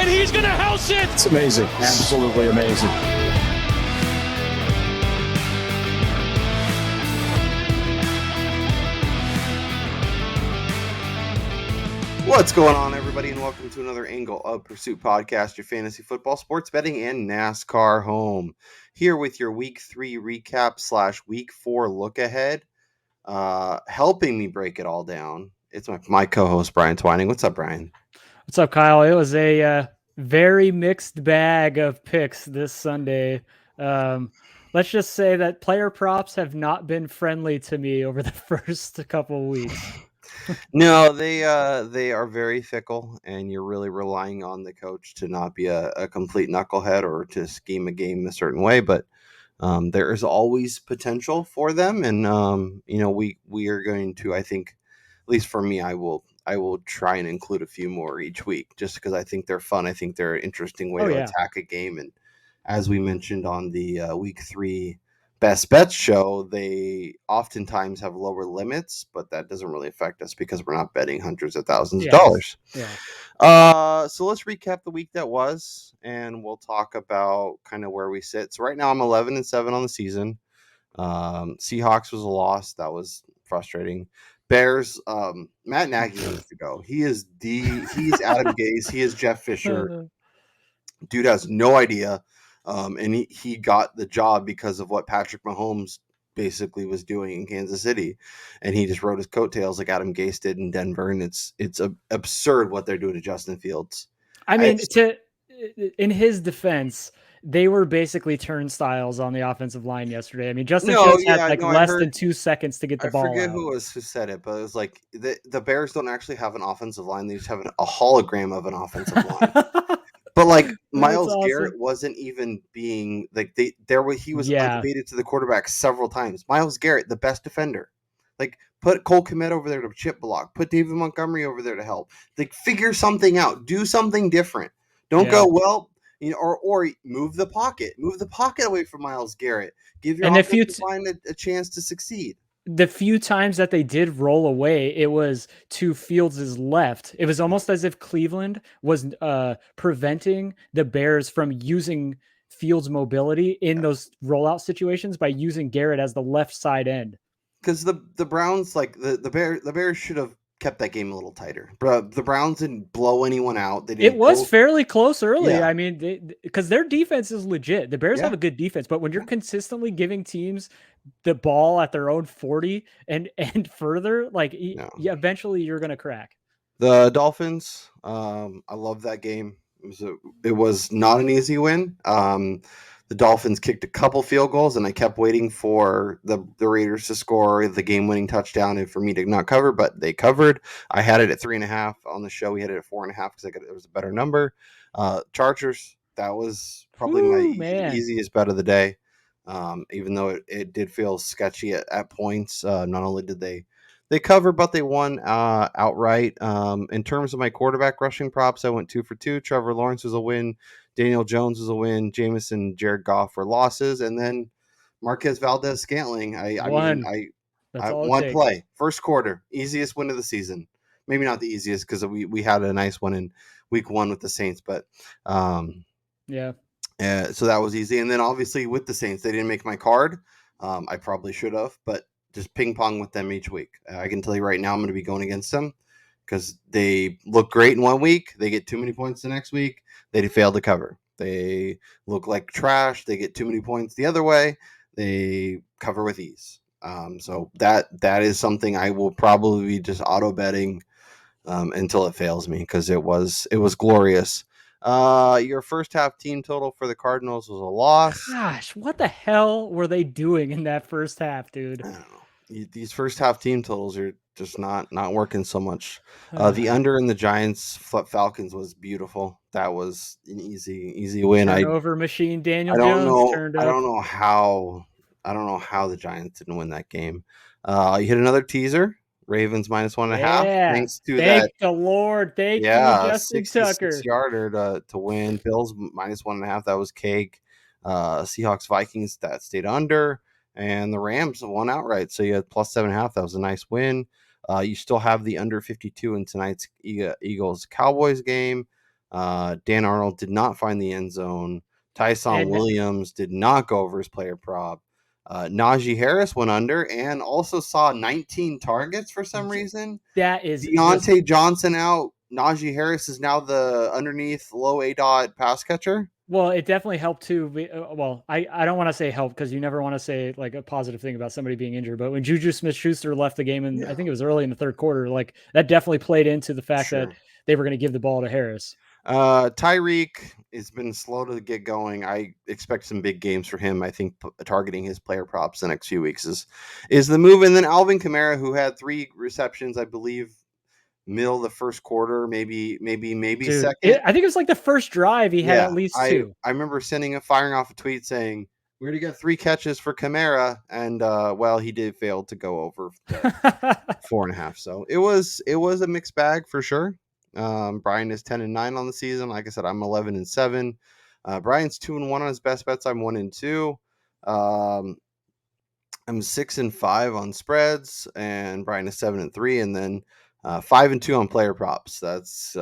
and he's going to house it. It's amazing. Absolutely amazing. What's going on, everybody, and welcome to another Angle of Pursuit podcast, your fantasy football, sports betting, and NASCAR home. Here with your Week 3 recap / Week 4 look ahead. Helping me break it all down, it's my co-host, Brian Twining. What's up, Brian? What's up, Kyle? It was a very mixed bag of picks this Sunday. Let's just say that player props have not been friendly to me over the first couple of weeks. No, they are very fickle, and you're really relying on the coach to not be a complete knucklehead or to scheme a game a certain way. But there is always potential for them, and we are going to, I think, at least for me, I will try and include a few more each week, just because I think they're fun. I think they're an interesting way to attack a game, and as we mentioned on the Week 3 Best Bets show, they oftentimes have lower limits, but that doesn't really affect us because we're not betting hundreds of thousands of dollars. Yeah. So let's recap the week that was, and we'll talk about kind of where we sit. So right now I'm 11-7 on the season. Seahawks was a loss. That was frustrating. Bears, Matt Nagy needs to go. He's Adam Gase. He is Jeff Fisher. Dude has no idea. And he got the job because of what Patrick Mahomes basically was doing in Kansas City, and he just rode his coattails like Adam Gase did in Denver. And it's absurd what they're doing to Justin Fields. I mean, in his defense, they were basically turnstiles on the offensive line yesterday. I mean, Justin Fields had less than 2 seconds to get the ball out. I forget who said it, but it was like the Bears don't actually have an offensive line; they just have a hologram of an offensive line. But like Myles Garrett wasn't even being like he was elevated to the quarterback several times. Myles Garrett, the best defender, like put Cole Kmet over there to chip block, put David Montgomery over there to help. Like figure something out, do something different. Don't go or move the pocket away from Myles Garrett. Give your offensive line a chance to succeed. The few times that they did roll away, it was to Fields' left. It was almost as if Cleveland was preventing the Bears from using Fields' mobility in those rollout situations by using Garrett as the left side end. Because the Browns, like the Bears should have kept that game a little tighter. But the Browns didn't blow anyone out. It was fairly close early. Yeah. I mean, because their defense is legit. The Bears have a good defense, but when you're consistently giving teams the ball at their own 40 and further, like eventually you're going to crack. The Dolphins, I love that game. It was not an easy win. The Dolphins kicked a couple field goals, and I kept waiting for the Raiders to score the game-winning touchdown and for me to not cover, but they covered. I had it at 3.5 on the show. We had it at 4.5 because it was a better number. Chargers, that was probably my easiest bet of the day. Even though it did feel sketchy at points. Not only did they cover, but they won outright. In terms of my quarterback rushing props, I went 2 for 2. Trevor Lawrence was a win. Daniel Jones was a win. Jameson, Jared Goff were losses. And then Marquez Valdez-Scantling. I one play. First quarter. Easiest win of the season. Maybe not the easiest because we had a nice one in week 1 with the Saints. But so that was easy. And then obviously with the Saints, they didn't make my card. I probably should have. But just ping pong with them each week. I can tell you right now I'm going to be going against them because they look great in 1 week. They get too many points the next week. They fail to cover. They look like trash. They get too many points the other way. They cover with ease. So that is something I will probably be just auto betting until it fails me because it was glorious. Your first half team total for the Cardinals was a loss. Gosh, what the hell were they doing in that first half, dude? I don't know. These first half team totals are just not working so much. The under in the Giants Falcons was beautiful. That was an easy win. Turnover machine Daniel Jones turned up. I don't know how the Giants didn't win that game. You hit another teaser. Ravens -1.5. Thanks to Thank the Lord. Thank you, Justin Tucker. 66-yarder to win. Bills -1.5. That was cake. Seahawks Vikings that stayed under, and the Rams won outright. So you had +7.5. That was a nice win. You still have the under 52 in tonight's Eagles Cowboys game. Dan Arnold did not find the end zone. Tyson Williams did not go over his player prop. Najee Harris went under and also saw 19 targets for some reason. That is Deontay Johnson out. Najee Harris is now the underneath low ADOT pass catcher. Well, it definitely helped too. Well, I don't want to say help because you never want to say like a positive thing about somebody being injured. But when Juju Smith-Schuster left the game, and I think it was early in the third quarter, like that definitely played into the fact that they were going to give the ball to Harris. Tyreek has been slow to get going. I expect some big games for him. I think targeting his player props the next few weeks is the move. And then Alvin Kamara, who had 3 receptions, I believe, middle of the first quarter, maybe Dude, second. I think it was like the first drive he had at least 2. I remember firing off a tweet saying we're gonna get 3 catches for Kamara, and well, he did fail to go over 4.5. So it was a mixed bag for sure. Brian is 10-9 on the season. Like I said, I'm 11-7. Brian's 2-1 on his best bets. I'm 1-2. I'm 6-5 on spreads, and Brian is 7-3, and then 5-2 on player props. That's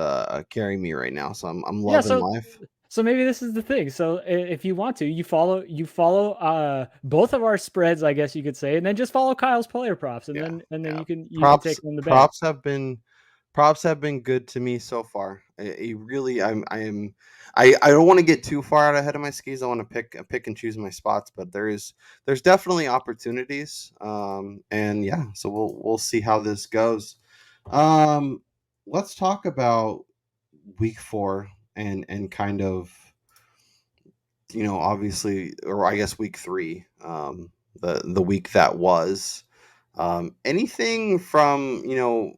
carrying me right now. So I'm loving life. So maybe this is the thing. So if you want to, you follow both of our spreads, I guess you could say, and then just follow Kyle's player props, and then you can take them the bag. Props have been good to me so far. I don't want to get too far out ahead of my skis. I want to pick and choose my spots, but there's definitely opportunities. And yeah, so we'll see how this goes. Let's talk about week 4 and kind of, obviously, or I guess week 3, the week that was. Anything from,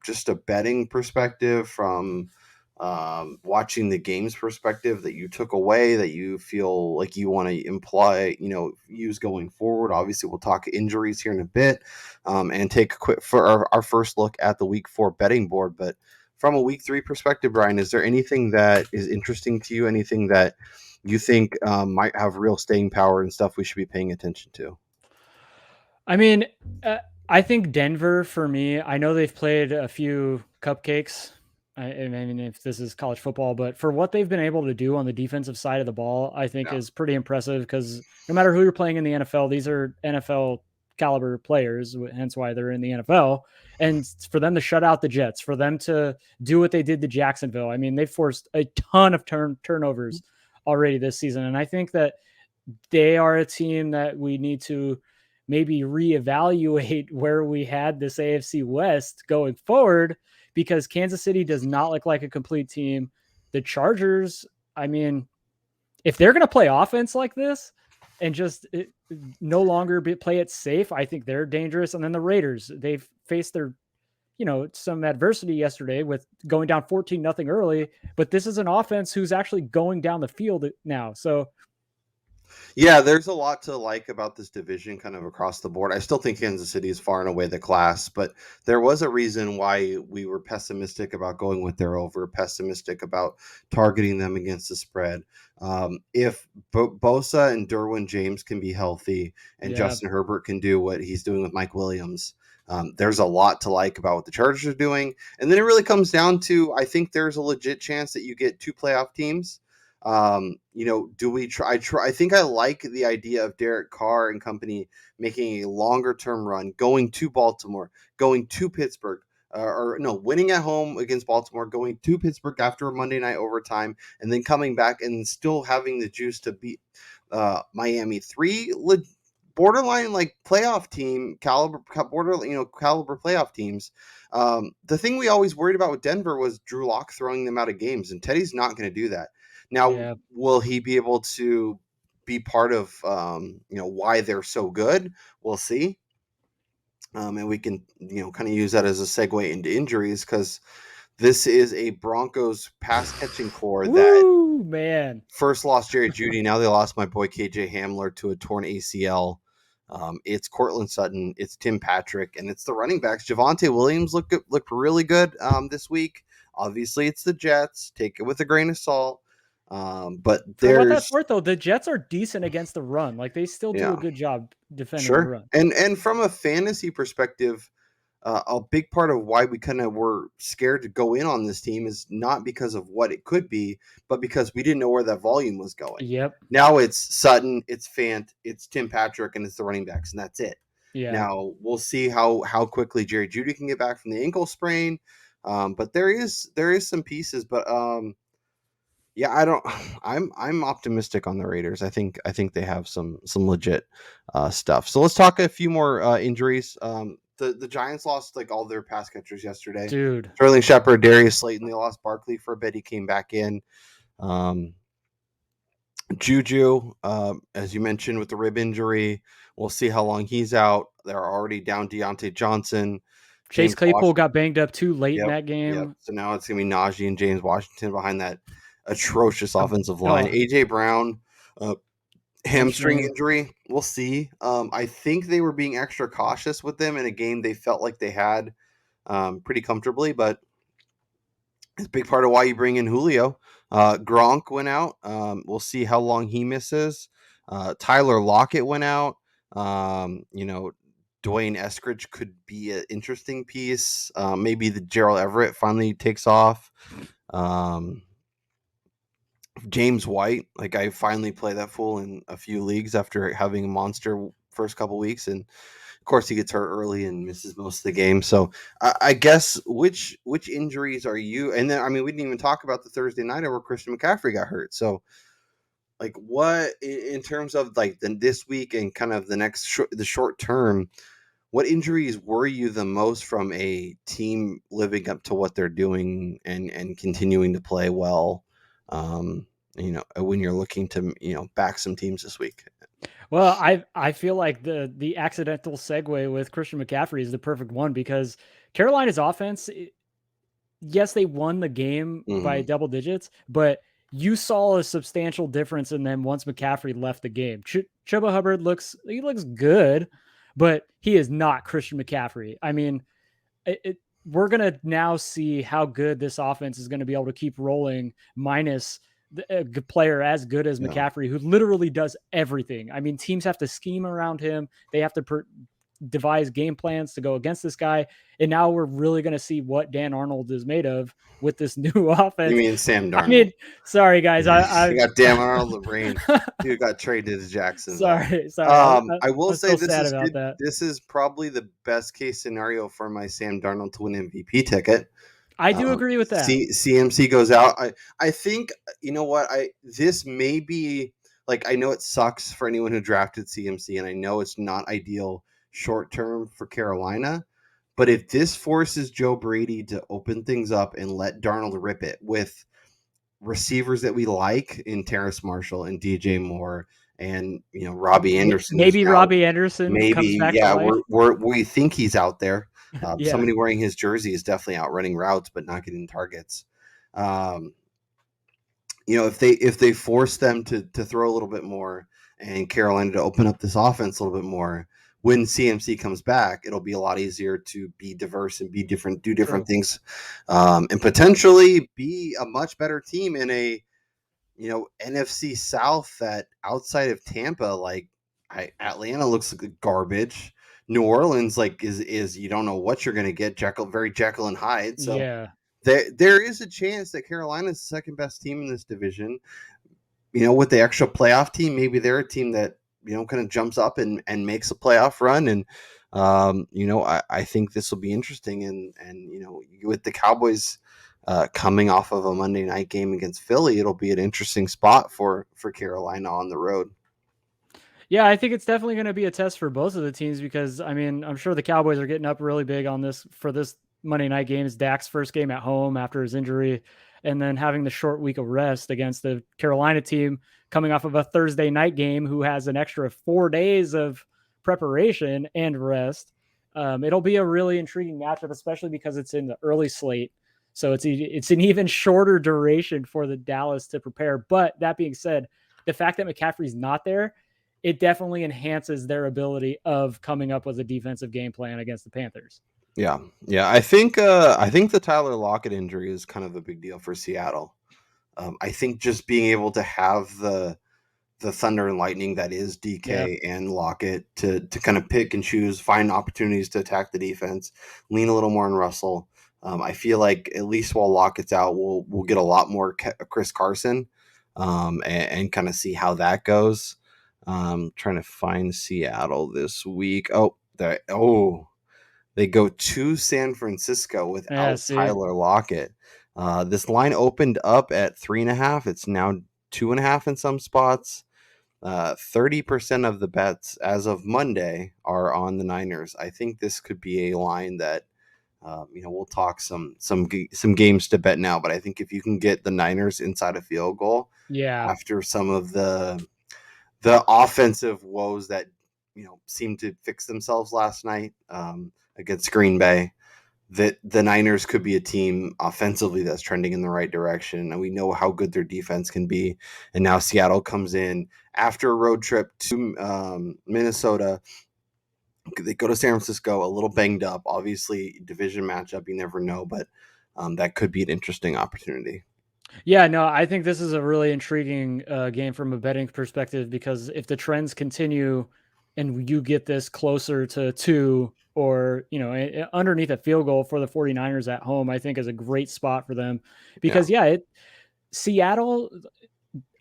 just a betting perspective, from watching the games perspective that you took away that you feel like you want to use going forward? Obviously, we'll talk injuries here in a bit, and take a quick for our first look at the week 4 betting board. But from a week 3 perspective, Brian, is there anything that is interesting to you? Anything that you think might have real staying power and stuff we should be paying attention to? I mean, I think Denver, for me, I know they've played a few cupcakes. I mean, if this is college football, but for what they've been able to do on the defensive side of the ball, I think is pretty impressive, because no matter who you're playing in the NFL, these are NFL caliber players, hence why they're in the NFL. And for them to shut out the Jets, for them to do what they did to Jacksonville, I mean, they forced a ton of turnovers already this season. And I think that they are a team that we need to maybe reevaluate where we had this AFC West going forward, because Kansas City does not look like a complete team. The Chargers, I mean, if they're going to play offense like this and just no longer play it safe, I think they're dangerous. And then the Raiders, they've faced their, some adversity yesterday with going down 14-0 early, but this is an offense who's actually going down the field now. So yeah, there's a lot to like about this division kind of across the board. I still think Kansas City is far and away the class, but there was a reason why we were pessimistic about going with their over, pessimistic about targeting them against the spread. If Bosa and Derwin James can be healthy and Justin Herbert can do what he's doing with Mike Williams, there's a lot to like about what the Chargers are doing. And then it really comes down to, I think there's a legit chance that you get 2 playoff teams. Do we try? I think I like the idea of Derek Carr and company making a longer term run, going to Baltimore, going to Pittsburgh, winning at home against Baltimore, going to Pittsburgh after a Monday night overtime, and then coming back and still having the juice to beat Miami. 3 borderline like playoff team caliber playoff teams. The thing we always worried about with Denver was Drew Lock throwing them out of games, and Teddy's not going to do that. Now, will he be able to be part of, why they're so good? We'll see. And we can, kind of use that as a segue into injuries, because this is a Broncos pass catching core that first lost Jerry Jeudy. Now they lost my boy KJ Hamler to a torn ACL. It's Cortland Sutton, it's Tim Patrick, and it's the running backs. Javonte Williams looked really good this week. Obviously, it's the Jets. Take it with a grain of salt. But for what that's worth, though, the Jets are decent against the run. Like, they still do a good job defending the run. And from a fantasy perspective, a big part of why we kind of were scared to go in on this team is not because of what it could be, but because we didn't know where that volume was going. Yep. Now it's Sutton, it's Fant, it's Tim Patrick, and it's the running backs, and that's it. Yeah. Now we'll see how quickly Jerry Jeudy can get back from the ankle sprain, but there is some pieces, but yeah, I'm optimistic on the Raiders. I think they have some legit stuff. So let's talk a few more injuries. The Giants lost like all their pass catchers yesterday. Dude. Sterling Shepard, Darius Slayton, they lost Barkley for a bit. He came back in. Juju, as you mentioned, with the rib injury, we'll see how long he's out. They're already down Deontay Johnson. Chase James Claypool Washington. got banged up too late in Yep, that game. Yep. So now it's gonna be Najee and James Washington behind that atrocious offensive line. AJ Brown, hamstring injury. We'll see. I think they were being extra cautious with them in a game they felt like they had pretty comfortably, but it's a big part of why you bring in Julio. Gronk went out. We'll see how long he misses. Tyler Lockett went out. Dwayne Eskridge could be an interesting piece. Maybe the Gerald Everett finally takes off. James White, like I finally play that fool in a few leagues after having a monster first couple weeks, and of course he gets hurt early and misses most of the game. So I guess which injuries are you? And then we didn't even talk about the Thursday night where Christian McCaffrey got hurt. So like what in terms of like this week and kind of the next the short term, what injuries worry you the most from a team living up to what they're doing and continuing to play well? When you're looking to, back some teams this week. Well, I feel like the accidental segue with Christian McCaffrey is the perfect one because Carolina's offense, yes, they won the game by double digits, but you saw a substantial difference in them once McCaffrey left the game. Chuba Hubbard looks good, but he is not Christian McCaffrey. I mean, we're going to now see how good this offense is going to be able to keep rolling minus a player as good as McCaffrey, who literally does everything. I mean, teams have to scheme around him. They have to devise game plans to go against this guy. And now we're really going to see what Dan Arnold is made of with this new offense. You mean Sam Darnold? I mean, sorry guys. I got Dan Arnold, the brain. Dude got traded to Jacksonville. Sorry. I will say this is good. This is probably the best case scenario for my Sam Darnold to win MVP ticket. I do agree with that. CMC goes out. I think, you know what? This may be, like, I know it sucks for anyone who drafted CMC, and I know it's not ideal short term for Carolina, but if this forces Joe Brady to open things up and let Darnold rip it with receivers that we like in Terrace Marshall and DJ Moore and, Robbie Anderson. Maybe Robbie Anderson comes back to life. We think he's out there. Somebody wearing his jersey is definitely out running routes, but not getting targets. If they force them to throw a little bit more and Carolina to open up this offense a little bit more, when CMC comes back, it'll be a lot easier to be diverse and be different, do different things, and potentially be a much better team in a, NFC South that outside of Tampa, Atlanta looks like garbage. New Orleans, is you don't know what you're going to get. Very Jekyll and Hyde. So there is a chance that Carolina is the second best team in this division. With the extra playoff team, maybe they're a team that, kind of jumps up and makes a playoff run. And, I think this will be interesting. And with the Cowboys coming off of a Monday night game against Philly, it'll be an interesting spot for Carolina on the road. Yeah, I think it's definitely going to be a test for both of the teams because, I'm sure the Cowboys are getting up really big on this for this Monday night game. It's Dak's first game at home after his injury, and then having the short week of rest against the Carolina team coming off of a Thursday night game who has an extra 4 days of preparation and rest. It'll be a really intriguing matchup, especially because it's in the early slate. So it's an even shorter duration for the Dallas to prepare. But that being said, the fact that McCaffrey's not there, it definitely enhances their ability of coming up with a defensive game plan against the Panthers. Yeah. I think the Tyler Lockett injury is kind of a big deal for Seattle. I think just being able to have the the thunder and lightning that is DK Yeah. and Lockett to kind of pick and choose, find opportunities to attack the defense, lean a little more on Russell. I feel like at least while Lockett's out, we'll get a lot more Chris Carson, and kind of see how that goes. Trying to find Seattle this week. They go to San Francisco Yeah. without See. Tyler Lockett. This line opened up at 3.5. It's now 2.5 in some spots. 30% of the bets as of Monday are on the Niners. I think this could be a line that, we'll talk some games to bet now, but I think if you can get the Niners inside a field goal Yeah. after some of the offensive woes that seemed to fix themselves last night against Green Bay, that the Niners could be a team offensively that's trending in the right direction. And we know how good their defense can be. And now Seattle comes in after a road trip to Minnesota. They go to San Francisco a little banged up. Obviously, division matchup, you never know, but that could be an interesting opportunity. Yeah, no, I think this is a really intriguing game from a betting perspective, because if the trends continue and you get this closer to 2, or, underneath a field goal for the 49ers at home, I think is a great spot for them, Yeah. because Seattle,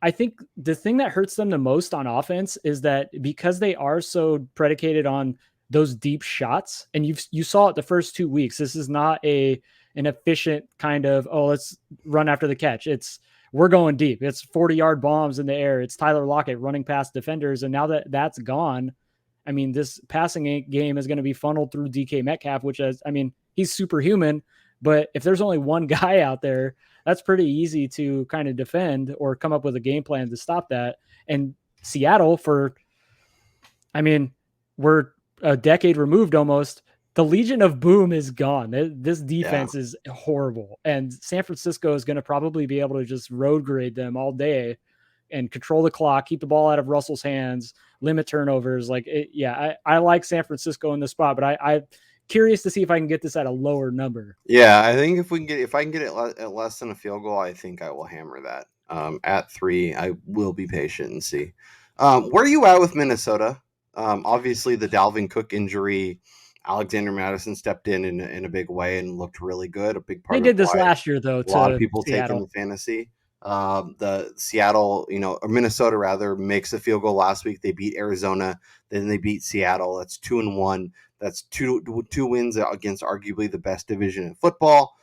I think the thing that hurts them the most on offense is that because they are so predicated on those deep shots, and you saw it the first 2 weeks. This is not an efficient kind of, oh, let's run after the catch. It's, we're going deep. It's 40-yard bombs in the air. It's Tyler Lockett running past defenders, and now that that's gone, I mean, this passing game is going to be funneled through DK Metcalf, which is, I mean, he's superhuman, but if there's only one guy out there, that's pretty easy to kind of defend or come up with a game plan to stop that. And Seattle, I mean, we're a decade removed almost. The Legion of Boom is gone. This defense is horrible. And San Francisco is going to probably be able to just road grade them all day and control the clock, keep the ball out of Russell's hands, limit turnovers. I like San Francisco in this spot, but I'm curious to see if I can get this at a lower number. Yeah, I think if I can get it at less than a field goal, I think I will hammer that. At 3, I will be patient and see. Where are you at with Minnesota? Obviously, the Dalvin Cook injury, Alexander Madison stepped in a big way and looked really good. A big They part of did this why last year, though, a lot of to people take him Seattle. in fantasy. The Seattle, or Minnesota rather, makes a field goal last week. They beat Arizona, then they beat Seattle. That's 2-1. That's two wins against arguably the best division in football.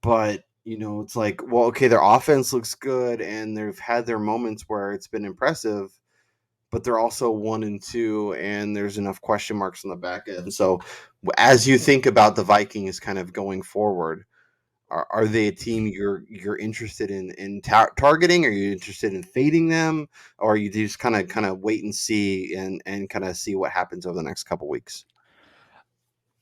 But it's like, well, okay, their offense looks good, and they've had their moments where it's been impressive, but they're also 1-2, and there's enough question marks on the back end. So, as you think about the Vikings kind of going forward, are they a team you're interested in targeting? Are you interested in fading them, or are you just kind of wait and see and kind of see what happens over the next couple weeks?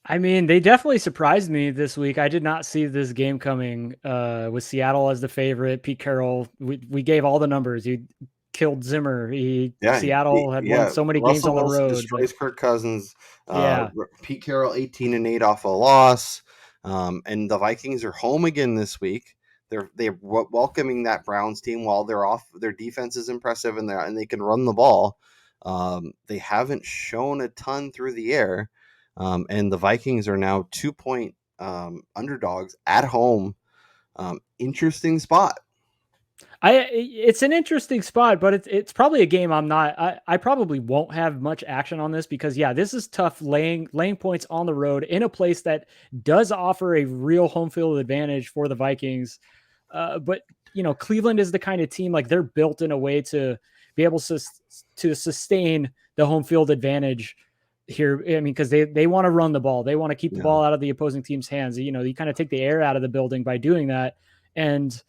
I mean, they definitely surprised me this week. I did not see this game coming with Seattle as the favorite. Pete Carroll, we gave all the numbers. He killed Zimmer. Seattle had won so many games Russell on the Wilson road. But destroys Kirk Cousins. yeah, Pete Carroll 18-8 off a loss, and the Vikings are home again this week. They're welcoming that Browns team while they're off. Their defense is impressive, and they can run the ball. They haven't shown a ton through the air, and the Vikings are now 2-point underdogs at home. Interesting spot. it's an interesting spot, but it's probably a game I probably won't have much action on this, because this is tough, laying points on the road in a place that does offer a real home field advantage for the Vikings. But Cleveland is the kind of team, like, they're built in a way to be able to sustain the home field advantage here. I mean, because they want to run the ball, they want to keep the ball out of the opposing team's hands. You kind of take the air out of the building by doing that. And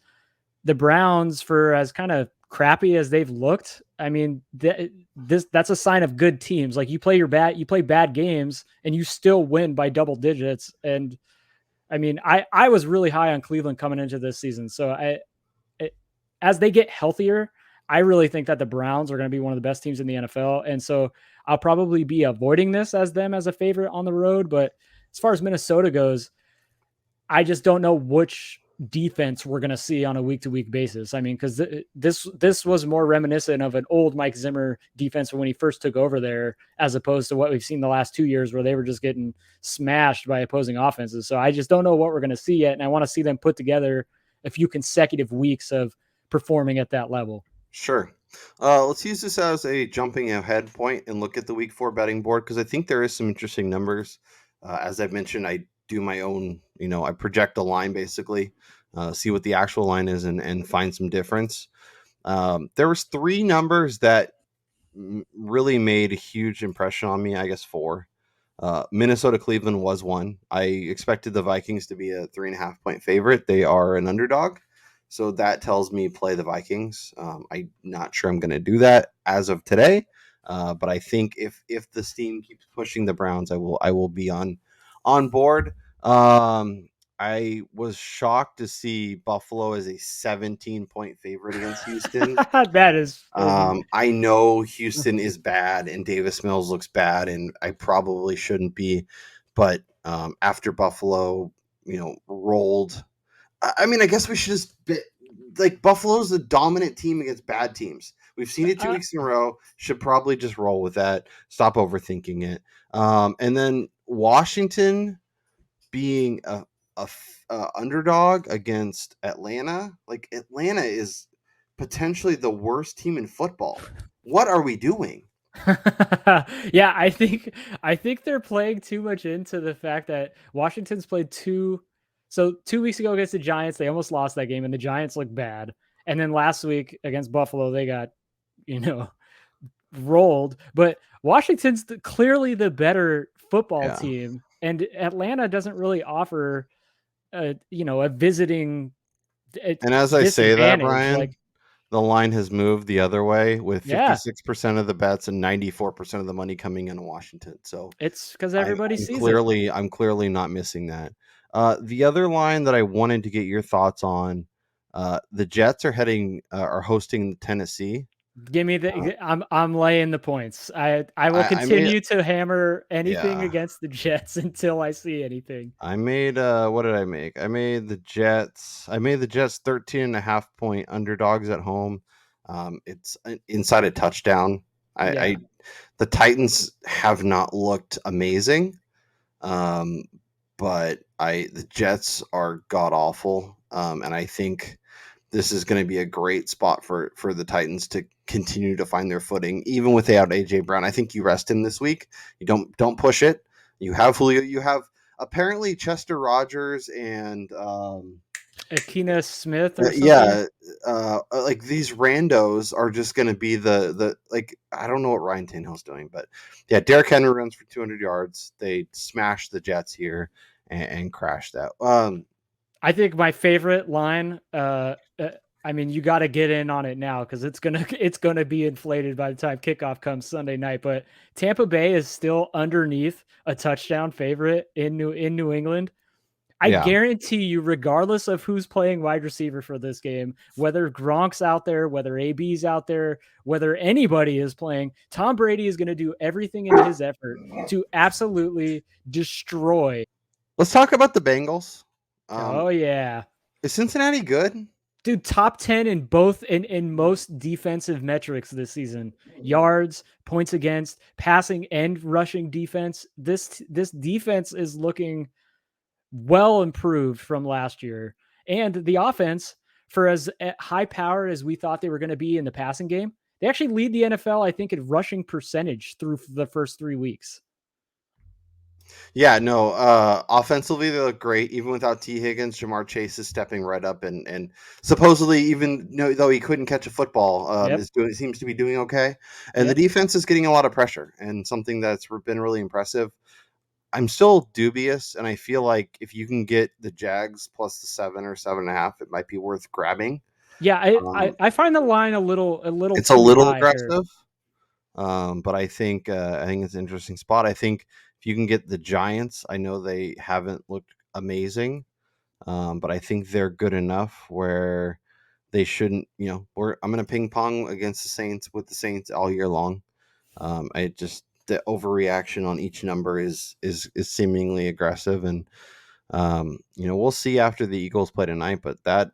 the Browns, for as kind of crappy as they've looked, I mean, that's a sign of good teams. Like, you play bad games and you still win by double digits. And I mean, I was really high on Cleveland coming into this season. So as they get healthier, I really think that the Browns are going to be one of the best teams in the NFL. And so I'll probably be avoiding this as a favorite on the road. But as far as Minnesota goes, I just don't know which defense we're going to see on a week to week basis. I mean, because this was more reminiscent of an old Mike Zimmer defense when he first took over there, as opposed to what we've seen the last 2 years where they were just getting smashed by opposing offenses. So I just don't know what we're going to see yet, and I want to see them put together a few consecutive weeks of performing at that level. Sure. Let's use this as a jumping ahead point and look at the week 4 betting board, because I think there is some interesting numbers. As I've mentioned, I do my own, I project a line basically, see what the actual line is and find some difference. There was 3 numbers that really made a huge impression on me. I guess 4. Minnesota Cleveland was one. I expected the Vikings to be a 3.5 point favorite. They are an underdog. So that tells me play the Vikings. I'm not sure I'm going to do that as of today, but I think if the steam keeps pushing the Browns, I will be on board. I was shocked to see Buffalo as a 17-point favorite against Houston. That is I know Houston is bad and Davis Mills looks bad, and I probably shouldn't be, but after Buffalo, rolled. I mean, I guess we should just like Buffalo's a dominant team against bad teams. We've seen it 2 weeks in a row. Should probably just roll with that. Stop overthinking it. And then Washington being a underdog against Atlanta. Like Atlanta is potentially the worst team in football. What are we doing? Yeah, I think they're playing too much into the fact that Washington's played 2 weeks ago against the Giants, they almost lost that game, and the Giants look bad. And then last week against Buffalo, they got, rolled. But Washington's clearly the better football team, and Atlanta doesn't really offer a visiting. And as I say that, Brian, the line has moved the other way with 56% of the bets and 94% of the money coming in Washington. So it's because everybody sees it. I'm clearly not missing that. The other line that I wanted to get your thoughts on, the Jets are hosting Tennessee. Give me I'm laying the points. I will continue to hammer anything against the Jets until I see anything. I made what did I make? I made the Jets 13.5 point underdogs at home. It's inside a touchdown. The Titans have not looked amazing. But the Jets are god awful. And I think this is going to be a great spot for the Titans to continue to find their footing, even without AJ Brown. I think you rest him this week. You don't push it. You have Julio. You have apparently Chester Rogers and Akina Smith or something. Like these randos are just going to be the like, I don't know what Ryan Tannehill's doing, but yeah, Derrick Henry runs for 200 yards. They smash the Jets here and crash that. I think my favorite line, I mean, you got to get in on it now because it's gonna be inflated by the time kickoff comes Sunday night. But Tampa Bay is still underneath a touchdown favorite in New England. I guarantee you, regardless of who's playing wide receiver for this game, whether Gronk's out there, whether AB's out there, whether anybody is playing, Tom Brady is going to do everything in his effort to absolutely destroy. Let's talk about the Bengals. Oh yeah. Is Cincinnati good? Dude, top 10 in both in most defensive metrics this season. Yards, points against, passing and rushing defense. This defense is looking well improved from last year. And the offense, for as high powered as we thought they were going to be in the passing game, they actually lead the NFL, I think, in rushing percentage through the first 3 weeks. Yeah, no. Offensively, they look great. Even without T. Higgins, Jamar Chase is stepping right up, and supposedly, even though he couldn't catch a football, seems to be doing okay. And the defense is getting a lot of pressure, and something that's been really impressive. I'm still dubious, and I feel like if you can get the Jags plus the 7 or 7.5, it might be worth grabbing. Yeah, I find the line a little. It's a little aggressive. But I think it's an interesting spot. I think if you can get the Giants, I know they haven't looked amazing, but I think they're good enough where they shouldn't. I'm going to ping pong against the Saints with the Saints all year long. The overreaction on each number is seemingly aggressive, and We'll see after the Eagles play tonight, but that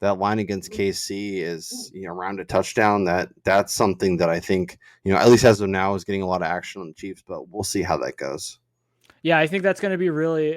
line against KC is around a touchdown. That's something that I think at least as of now is getting a lot of action on the Chiefs, but we'll see how that goes. Yeah, I think that's going to be really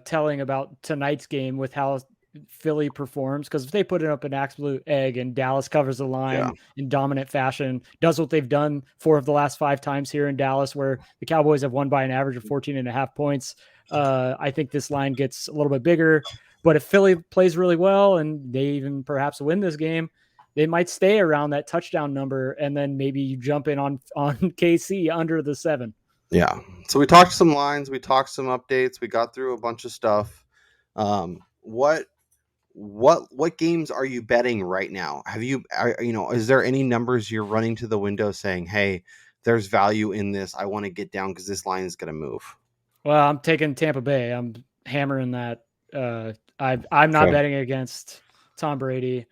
telling about tonight's game with how Philly performs, because if they put it up an absolute egg and Dallas covers the line in dominant fashion, does what they've done 4 of the last 5 times here in Dallas, where the Cowboys have won by an average of 14.5 points, I think this line gets a little bit bigger. But if Philly plays really well and they even perhaps win this game, they might stay around that touchdown number, and then maybe you jump in on KC under the 7. Yeah. So we talked some lines, we talked some updates, we got through a bunch of stuff. What games are you betting right now? Is there any numbers you're running to the window saying, "Hey, there's value in this. I want to get down because this line is going to move." Well, I'm taking Tampa Bay. I'm hammering that. I'm not betting against Tom Brady.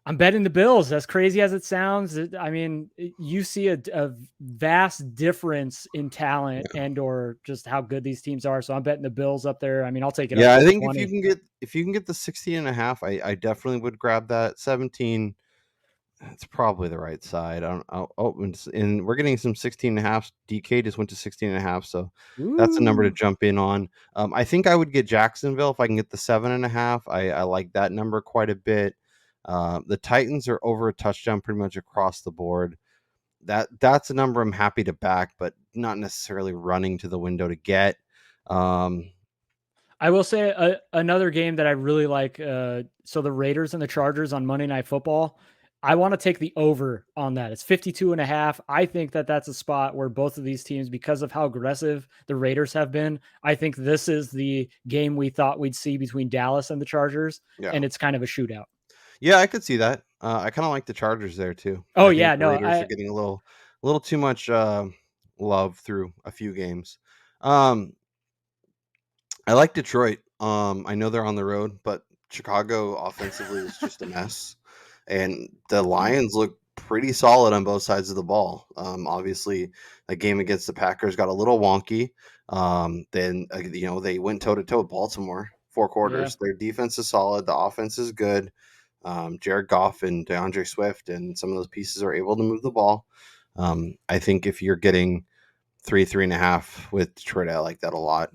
I'm betting the Bills. As crazy as it sounds, I mean, you see a vast difference in talent and or just how good these teams are. So I'm betting the Bills up there. I mean, I'll take it. Yeah, up I think 20. if you can get the 16.5, I definitely would grab that. 17, it's probably the right side. And we're getting some 16.5. DK just went to 16.5, so that's a number to jump in on. I think I would get Jacksonville if I can get the 7.5. I like that number quite a bit. The Titans are over a touchdown pretty much across the board. That's a number I'm happy to back, but not necessarily running to the window to get. I will say another game that I really like. So the Raiders and the Chargers on Monday Night Football. I want to take the over on that. It's 52.5. I think that's a spot where both of these teams, because of how aggressive the Raiders have been, I think this is the game we thought we'd see between Dallas and the Chargers. Yeah. And it's kind of a shootout. Yeah, I could see that. I kind of like the Chargers there too. Oh, I think yeah. the No, Raiders are getting a little too much love through a few games. I like Detroit. I know they're on the road, but Chicago offensively is just a mess. And the Lions look pretty solid on both sides of the ball. Obviously, the game against the Packers got a little wonky. Then they went toe to toe with Baltimore 4 quarters. Their defense is solid. The offense is good. Jared Goff and DeAndre Swift and some of those pieces are able to move the ball. I think if you're getting 3.5 with Detroit, I like that a lot.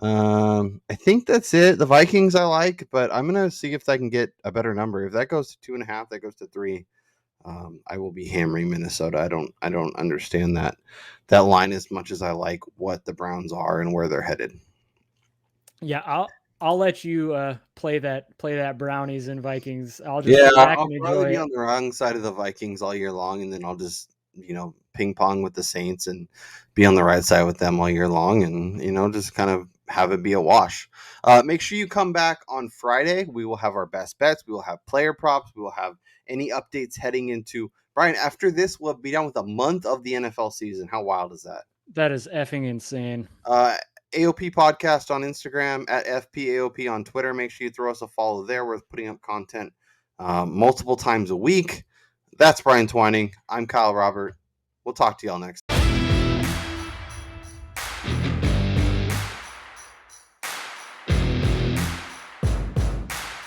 I think that's it. The Vikings I like, but I'm gonna see if I can get a better number. If that goes to 2.5, that goes to 3. I will be hammering Minnesota. I don't understand that line as much as I like what the Browns are and where they're headed. Yeah, I'll let you play that Brownies and Vikings. I'll just sit back I'll and probably enjoy be it. on the wrong side of the Vikings all year long, and then I'll just ping pong with the Saints and be on the right side with them all year long, and just kind of have it be a wash. Make sure you come back on Friday. We will have our best bets. We will have player props. We will have any updates heading into Brian. After this, we'll be done with a month of the NFL season. How wild is that? That is effing insane. AOP podcast on Instagram, at FPAOP on Twitter. Make sure you throw us a follow there. We're putting up content multiple times a week. That's Brian Twining. I'm Kyle Robert. We'll talk to y'all next time.